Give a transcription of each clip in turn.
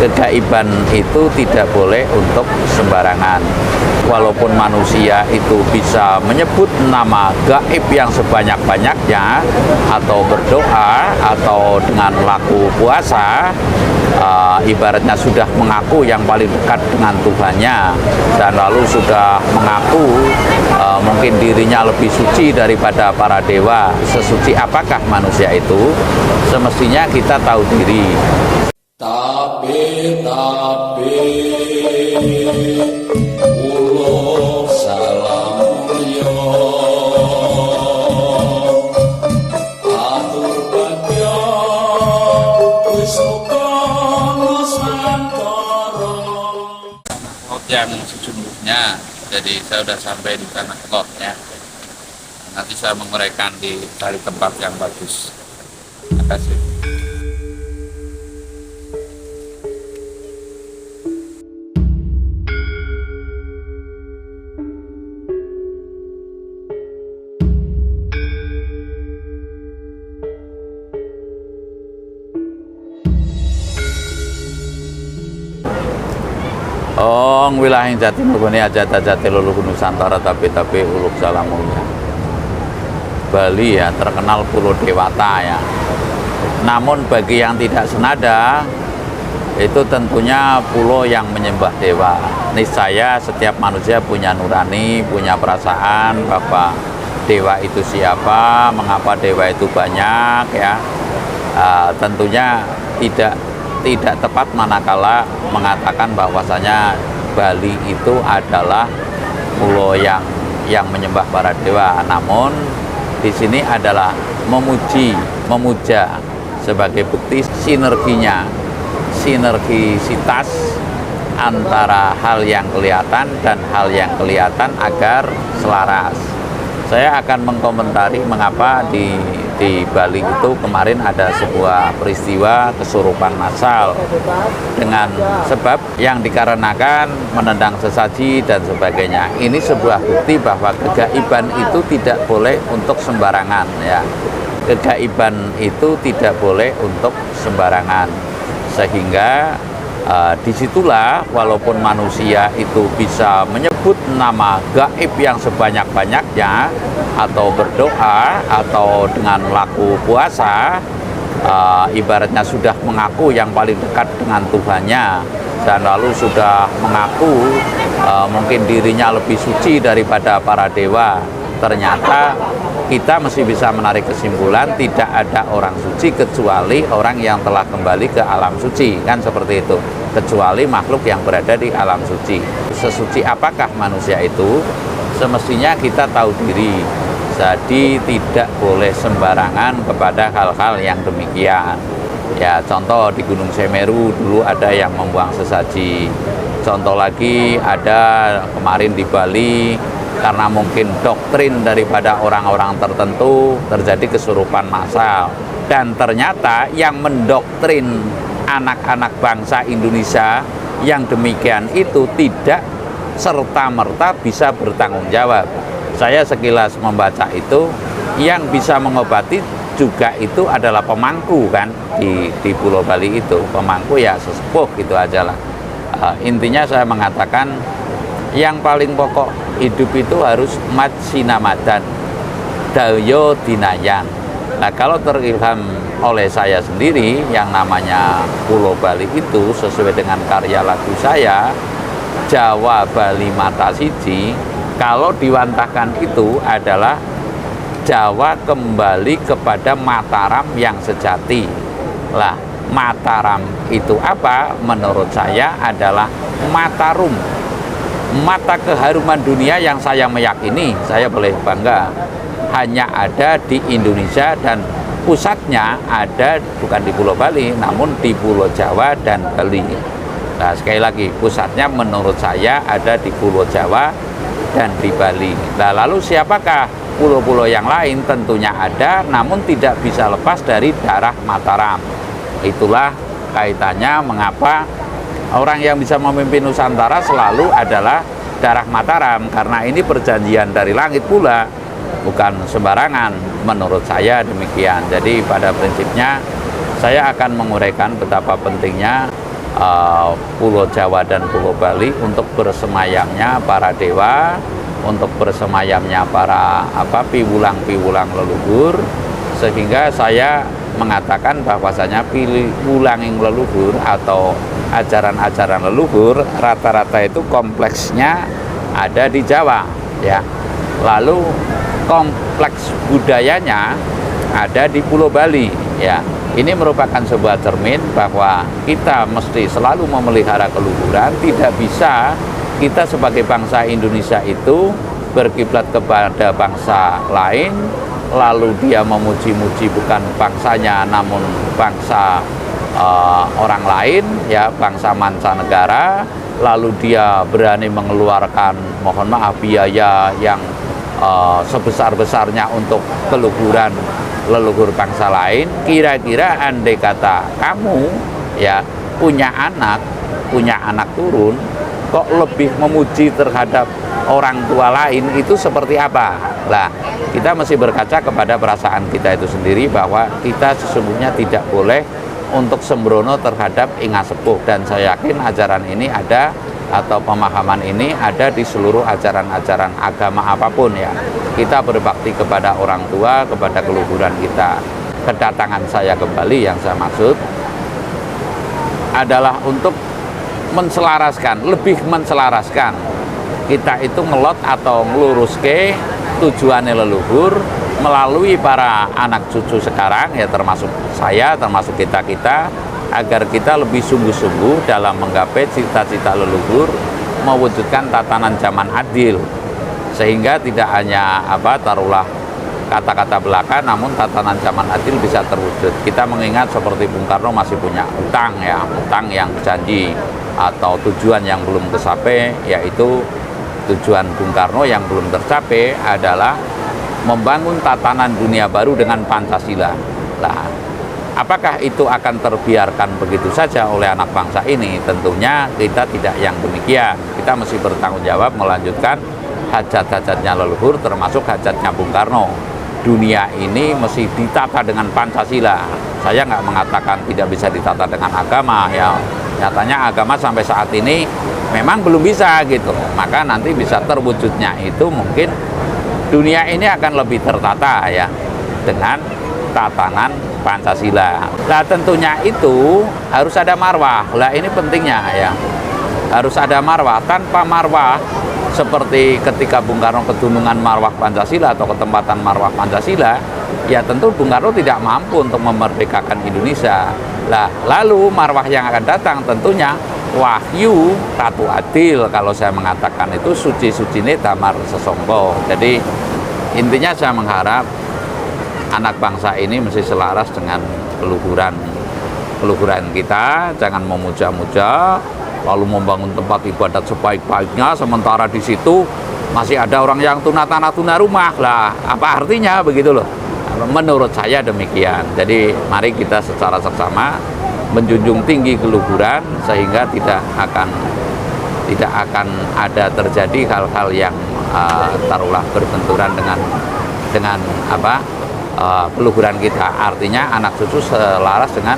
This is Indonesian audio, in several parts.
Kegaiban itu tidak boleh untuk sembarangan. Walaupun manusia itu bisa menyebut nama gaib yang sebanyak-banyaknya, atau berdoa, atau dengan laku puasa, ibaratnya sudah mengaku yang paling dekat dengan Tuhannya, dan lalu sudah mengaku mungkin dirinya lebih suci daripada para dewa. Sesuci apakah manusia itu? Semestinya kita tahu diri. Tapi ulo salam mulya atur bagya wis kono santara. Yang sejumlahnya, jadi saya sudah sampai di tanah lotnya. Nanti saya menguraikan di cari tempat yang bagus. Terima kasih. Wilayah Jatinegara ini Jati Luluh Nusantara tapi uluk salamulya. Bali ya terkenal pulau dewata ya. Namun bagi yang tidak senada, itu tentunya pulau yang menyembah dewa. Niscaya setiap manusia punya nurani, punya perasaan bahwa dewa itu siapa, mengapa dewa itu banyak ya. Tentunya tidak tepat manakala mengatakan bahwasanya Bali itu adalah pulau yang menyembah para dewa. Namun di sini adalah memuja sebagai bukti sinergisitas antara hal yang kelihatan dan hal yang kelihatan agar selaras. Saya akan mengkomentari mengapa di Bali itu kemarin ada sebuah peristiwa kesurupan massal dengan sebab yang dikarenakan menendang sesaji dan sebagainya. Ini sebuah bukti bahwa kegaiban itu tidak boleh untuk sembarangan ya. Kegaiban itu tidak boleh untuk sembarangan, sehingga disitulah walaupun manusia itu bisa menyebut nama gaib yang sebanyak-banyaknya, atau berdoa, atau dengan laku puasa, ibaratnya sudah mengaku yang paling dekat dengan Tuhannya, dan lalu sudah mengaku mungkin dirinya lebih suci daripada para dewa. Ternyata kita mesti bisa menarik kesimpulan tidak ada orang suci kecuali orang yang telah kembali ke alam suci, kan seperti itu, kecuali makhluk yang berada di alam suci. Sesuci apakah manusia itu? Semestinya kita tahu diri, jadi tidak boleh sembarangan kepada hal-hal yang demikian ya. Contoh di Gunung Semeru dulu ada yang membuang sesaji. Contoh lagi ada kemarin di Bali, karena mungkin doktrin daripada orang-orang tertentu terjadi kesurupan massal, dan ternyata yang mendoktrin anak-anak bangsa Indonesia yang demikian itu tidak serta-merta bisa bertanggung jawab. Saya sekilas membaca itu, yang bisa mengobati juga itu adalah pemangku kan di Pulau Bali itu. Pemangku ya sesepuh gitu aja lah. Intinya saya mengatakan yang paling pokok hidup itu harus mat sinamadan, dayo dinayang. Nah, kalau terilham oleh saya sendiri, yang namanya Pulau Bali itu sesuai dengan karya lagu saya, Jawa Bali Mata Siji, kalau diwantahkan itu adalah Jawa kembali kepada Mataram yang sejati. Lah, Mataram itu apa? Menurut saya adalah Matarum, mata keharuman dunia yang saya meyakini, saya boleh bangga, hanya ada di Indonesia, dan pusatnya ada bukan di Pulau Bali, namun di Pulau Jawa dan Bali. Nah, sekali lagi, pusatnya menurut saya ada di Pulau Jawa dan di Bali. Nah, lalu siapakah pulau-pulau yang lain? Tentunya ada, namun tidak bisa lepas dari darah Mataram. Itulah kaitannya mengapa orang yang bisa memimpin Nusantara selalu adalah darah Mataram, karena ini perjanjian dari langit pula, bukan sembarangan. Menurut saya demikian. Jadi pada prinsipnya saya akan menguraikan betapa pentingnya Pulau Jawa dan Pulau Bali untuk bersemayamnya para dewa, untuk bersemayamnya para piwulang-piwulang leluhur, sehingga saya mengatakan bahwasanya piwulanging leluhur atau ajaran-ajaran leluhur rata-rata itu kompleksnya ada di Jawa, ya. Lalu kompleks budayanya ada di Pulau Bali, ya. Ini merupakan sebuah cermin bahwa kita mesti selalu memelihara keluhuran. Tidak bisa kita sebagai bangsa Indonesia itu berkiblat kepada bangsa lain, lalu dia memuji-muji bukan bangsanya namun bangsa orang lain, ya, bangsa mancanegara, lalu dia berani mengeluarkan, mohon maaf, biaya yang sebesar-besarnya untuk keluhuran leluhur bangsa lain. Kira-kira andai kata kamu, ya, punya anak turun, kok lebih memuji terhadap orang tua lain, itu seperti apa? Nah, kita mesti berkaca kepada perasaan kita itu sendiri, bahwa kita sesungguhnya tidak boleh untuk sembrono terhadap ingat sepuh. Dan saya yakin ajaran ini ada, atau pemahaman ini ada di seluruh ajaran-ajaran agama apapun, ya. Kita berbakti kepada orang tua, kepada keluhuran kita. Kedatangan saya ke Bali yang saya maksud adalah untuk menselaraskan, lebih menselaraskan. Kita itu ngelot atau ngeluruske tujuannya leluhur melalui para anak cucu sekarang, ya, termasuk saya, termasuk kita-kita, agar kita lebih sungguh-sungguh dalam menggapai cita-cita leluhur, mewujudkan tatanan zaman adil, sehingga tidak hanya taruhlah kata-kata belaka, namun tatanan zaman adil bisa terwujud. Kita mengingat seperti Bung Karno masih punya utang, ya, utang yang janji atau tujuan yang belum tercapai, yaitu tujuan Bung Karno yang belum tercapai adalah membangun tatanan dunia baru dengan Pancasila. Nah, apakah itu akan terbiarkan begitu saja oleh anak bangsa ini? Tentunya kita tidak yang demikian. Kita mesti bertanggung jawab melanjutkan hajat-hajatnya leluhur, termasuk hajatnya Bung Karno. Dunia ini mesti ditata dengan Pancasila. Saya nggak mengatakan tidak bisa ditata dengan agama, ya. Nyatanya agama sampai saat ini memang belum bisa gitu. Maka nanti bisa terwujudnya itu mungkin dunia ini akan lebih tertata, ya, dengan tatanan Pancasila. Nah, tentunya itu harus ada marwah. Lah, ini pentingnya, ya. Harus ada marwah. Tanpa marwah, seperti ketika Bung Karno kedunungan marwah Pancasila atau ketempatan marwah Pancasila, ya tentu Bung Karno tidak mampu untuk memerdekakan Indonesia. Lah, lalu marwah yang akan datang tentunya wahyu ratu adil. Kalau saya mengatakan itu suci-sucine damar sesongko. Jadi intinya saya mengharap anak bangsa ini mesti selaras dengan keluhuran kita. Jangan memuja-muja lalu membangun tempat ibadat sebaik-baiknya, sementara di situ masih ada orang yang tuna tanah tuna rumah. Lah, apa artinya begitu loh? Menurut saya demikian. Jadi mari kita secara seksama menjunjung tinggi keluhuran, sehingga tidak akan ada terjadi hal-hal yang taruhlah berbenturan dengan keluhuran kita. Artinya anak cucu selaras dengan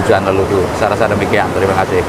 tujuan leluhur. Saya rasa demikian. Terima kasih.